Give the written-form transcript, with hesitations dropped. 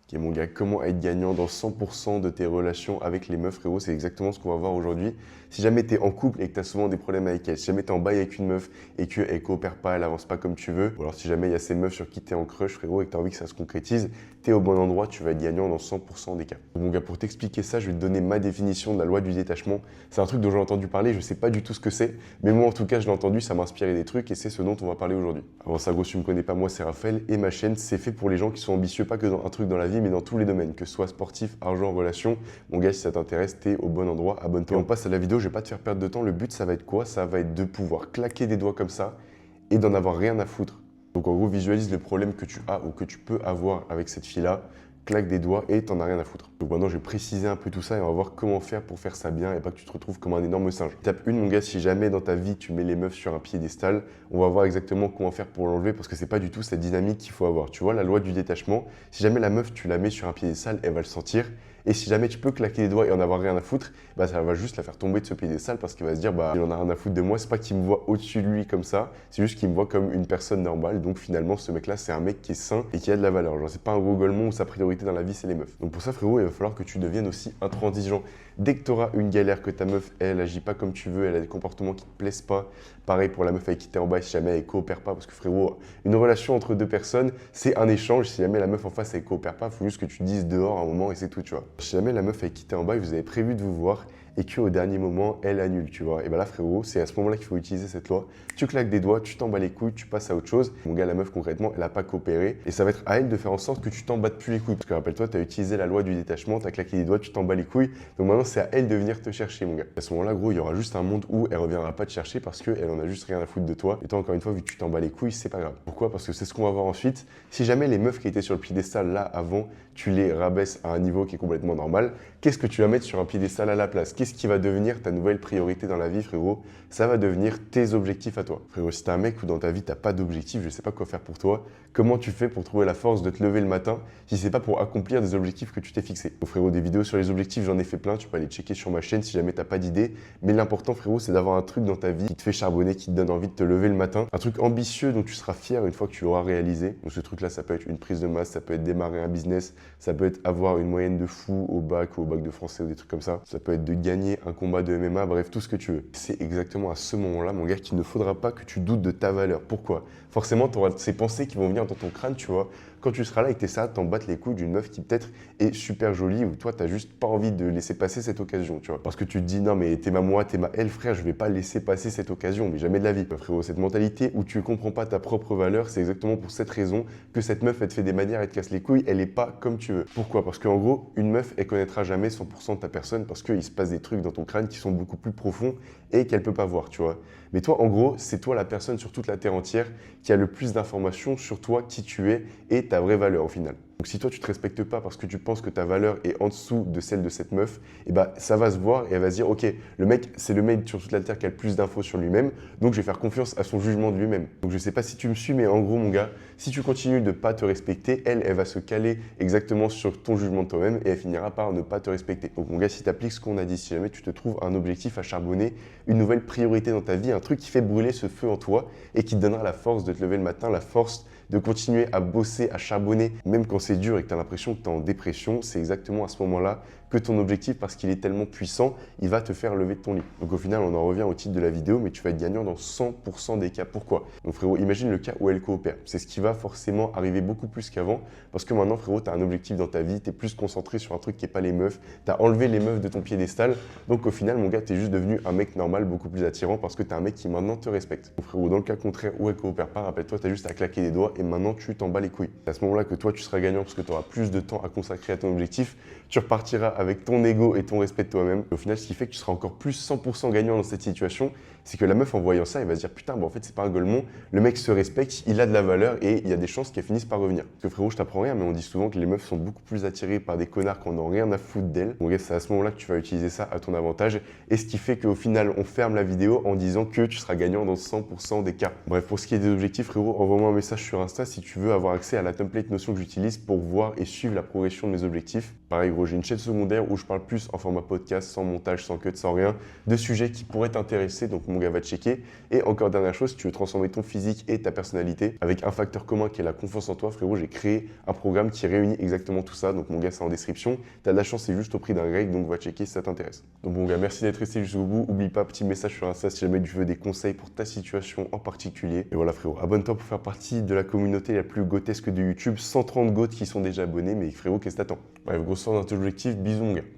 Ok mon gars, comment être gagnant dans 100% de tes relations avec les meufs, frérot, c'est exactement ce qu'on va voir aujourd'hui. Si jamais tu es en couple et que tu as souvent des problèmes avec elle, si jamais tu es en bail avec une meuf et qu'elle coopère pas, elle avance pas comme tu veux, ou alors si jamais il y a ces meufs sur qui tu es en crush, frérot, et que tu as envie que ça se concrétise, tu es au bon endroit, tu vas être gagnant dans 100% des cas. Donc, mon gars, pour t'expliquer ça, je vais te donner ma définition de la loi du détachement. C'est un truc dont j'ai entendu parler, je sais pas du tout ce que c'est, mais moi en tout cas, je l'ai entendu, ça m'a inspiré des trucs et c'est ce dont on va parler aujourd'hui. Avant ça, gros, si tu me connais pas, moi c'est Raphaël et ma chaîne, c'est fait pour les gens qui sont ambitieux, pas que dans un truc dans la vie, mais dans tous les domaines, que ce soit sportif, argent, relation. Mon gars, si ça t'intéresse, t'es au bon endroit, abonne-toi. Et on passe à la vidéo, je vais pas te faire perdre de temps. Le but, ça va être quoi? Ça va être de pouvoir claquer des doigts comme ça et d'en avoir rien à foutre. Donc en gros, visualise le problème que tu as ou que tu peux avoir avec cette fille-là, claque des doigts et t'en as rien à foutre. Donc maintenant, je vais préciser un peu tout ça et on va voir comment faire pour faire ça bien et pas que tu te retrouves comme un énorme singe. Étape 1, mon gars, si jamais dans ta vie, tu mets les meufs sur un piédestal, on va voir exactement comment faire pour l'enlever parce que c'est pas du tout cette dynamique qu'il faut avoir. Tu vois, la loi du détachement, si jamais la meuf, tu la mets sur un piédestal, elle va le sentir. Et si jamais tu peux claquer les doigts et en avoir rien à foutre, bah ça va juste la faire tomber de ce piédestal parce qu'il va se dire bah il en a rien à foutre de moi, c'est pas qu'il me voit au-dessus de lui comme ça, c'est juste qu'il me voit comme une personne normale. Donc finalement ce mec là c'est un mec qui est sain et qui a de la valeur. Genre c'est pas un gros golemon où sa priorité dans la vie c'est les meufs. Donc pour ça frérot, il va falloir que tu deviennes aussi intransigeant. Dès que tu auras une galère, que ta meuf elle agit pas comme tu veux, elle a des comportements qui te plaisent pas, pareil pour la meuf avec qui t'es en bas, si jamais elle coopère pas, parce que frérot, une relation entre deux personnes, c'est un échange. Si jamais la meuf en face elle coopère pas, faut juste que tu dises dehors à un moment et c'est tout, tu vois. Si jamais la meuf avec qui t'es en bas, vous avez prévu de vous voir et qu'au dernier moment, elle annule, tu vois. Et ben là, frérot, c'est à ce moment-là qu'il faut utiliser cette loi. Tu claques des doigts, tu t'en bats les couilles, tu passes à autre chose. Mon gars, la meuf, concrètement, elle n'a pas coopéré. Et ça va être à elle de faire en sorte que tu t'en battes plus les couilles. Parce que rappelle-toi, tu as utilisé la loi du détachement, tu as claqué des doigts, tu t'en bats les couilles. Donc maintenant, c'est à elle de venir te chercher, mon gars. À ce moment-là, gros, il y aura juste un monde où elle reviendra pas te chercher parce qu'elle en a juste rien à foutre de toi. Et toi, encore une fois, vu que tu t'en bats les couilles, c'est pas grave. Pourquoi? Parce que c'est ce qu'on va voir ensuite. Si jamais les meufs qui étaient sur le piédestal là avant, tu les rabaisses à un niveau qui est complètement normal, qu'est-ce que tu vas mettre sur un piédestal à la place? Qu'est-ce qui va devenir ta nouvelle priorité dans la vie, frérot? Ça va devenir tes objectifs à toi. Frérot, si t'es un mec où dans ta vie, t'as pas d'objectif, je sais pas quoi faire pour toi, comment tu fais pour trouver la force de te lever le matin si c'est pas pour accomplir des objectifs que tu t'es fixés? Donc, frérot, des vidéos sur les objectifs, j'en ai fait plein, tu peux aller checker sur ma chaîne si jamais t'as pas d'idée. Mais l'important, frérot, c'est d'avoir un truc dans ta vie qui te fait charbonner, qui te donne envie de te lever le matin. Un truc ambitieux dont tu seras fier une fois que tu l'auras réalisé. Donc ce truc-là, ça peut être une prise de masse, ça peut être démarrer un business, ça peut être avoir une moyenne de fou au bac ou au bac de français ou des trucs comme ça. Ça peut être de gagner un combat de MMA, bref, tout ce que tu veux. C'est exactement à ce moment-là, mon gars, qu'il ne faudra pas que tu doutes de ta valeur. Pourquoi? Forcément, tu auras ces pensées qui vont venir dans ton crâne, tu vois. Quand tu seras là et que tu essaies de t'en battre les couilles d'une meuf qui peut-être est super jolie ou toi, tu n'as juste pas envie de laisser passer cette occasion, tu vois. Parce que tu te dis, non, mais t'es ma moi, t'es ma elle, frère, je vais pas laisser passer cette occasion, mais jamais de la vie. Frérot, cette mentalité où tu comprends pas ta propre valeur, c'est exactement pour cette raison que cette meuf, elle te fait des manières, elle te casse les couilles, elle est pas comme tu veux. Pourquoi? Parce qu'en gros, une meuf, elle connaîtra jamais 100% de ta personne parce qu'il se passe des trucs dans ton crâne qui sont beaucoup plus profonds et qu'elle peut pas voir, tu vois. Mais toi, en gros, c'est toi la personne sur toute la terre entière qui a le plus d'informations sur toi, qui tu es et ta vraie valeur au final. Donc si toi tu te respectes pas parce que tu penses que ta valeur est en dessous de celle de cette meuf, et bah ça va se voir et elle va se dire ok, le mec c'est le mec sur toute la terre qui a le plus d'infos sur lui-même, donc je vais faire confiance à son jugement de lui-même. Donc je sais pas si tu me suis, mais en gros mon gars, si tu continues de pas te respecter, elle va se caler exactement sur ton jugement de toi-même et elle finira par ne pas te respecter. Donc mon gars, si tu appliques ce qu'on a dit, si jamais tu te trouves un objectif à charbonner, une nouvelle priorité dans ta vie, un truc qui fait brûler ce feu en toi et qui te donnera la force de te lever le matin, la force de continuer à bosser, à charbonner, même quand c'est dur et que tu as l'impression que tu es en dépression, c'est exactement à ce moment-là que ton objectif, parce qu'il est tellement puissant, il va te faire lever de ton lit. Donc au final, on en revient au titre de la vidéo, mais tu vas être gagnant dans 100% des cas. Pourquoi? Donc frérot, imagine le cas où elle coopère. C'est ce qui va forcément arriver beaucoup plus qu'avant, parce que maintenant frérot, tu as un objectif dans ta vie, tu es plus concentré sur un truc qui n'est pas les meufs, tu as enlevé les meufs de ton piédestal, donc au final, mon gars, tu es juste devenu un mec normal, beaucoup plus attirant, parce que tu es un mec qui maintenant te respecte. Donc frérot, dans le cas contraire où elle coopère pas, rappelle-toi, tu as juste à claquer les doigts et maintenant tu t'en bats les couilles. C'est à ce moment-là que toi, tu seras gagnant parce que tu auras plus de temps à consacrer à ton objectif, tu repartiras avec ton ego et ton respect de toi-même. Au final, ce qui fait que tu seras encore plus 100% gagnant dans cette situation, c'est que la meuf en voyant ça, elle va se dire putain, en fait, c'est pas un golemon, le mec se respecte, il a de la valeur et il y a des chances qu'elle finisse par revenir. Parce que frérot, je t'apprends rien, mais on dit souvent que les meufs sont beaucoup plus attirées par des connards qui n'ont rien à foutre d'elles. Donc c'est à ce moment-là que tu vas utiliser ça à ton avantage et ce qui fait qu'au final, on ferme la vidéo en disant que tu seras gagnant dans 100% des cas. Bref, pour ce qui est des objectifs, frérot, envoie-moi un message sur Insta si tu veux avoir accès à la template Notion que j'utilise pour voir et suivre la progression de mes objectifs. Pareil, gros, j'ai une chaîne secondaire secondaire où je parle plus en format podcast, sans montage, sans cut, sans rien, de sujets qui pourraient t'intéresser. Donc mon gars, va checker. Et encore dernière chose, si tu veux transformer ton physique et ta personnalité avec un facteur commun qui est la confiance en toi, frérot, j'ai créé un programme qui réunit exactement tout ça. Donc mon gars, c'est en description. Tu as de la chance, c'est juste au prix d'un grec, donc va checker si ça t'intéresse. Donc mon gars, merci d'être resté jusqu'au bout. Oublie pas, petit message sur Insta si jamais tu veux des conseils pour ta situation en particulier. Et voilà frérot, abonne-toi pour faire partie de la communauté la plus gotesque de YouTube. 130 goths qui sont déjà abonnés, mais frérot, qu'est-ce que t'attends? Bref, grosse soirée dans tes objectifs, bisous mon gars.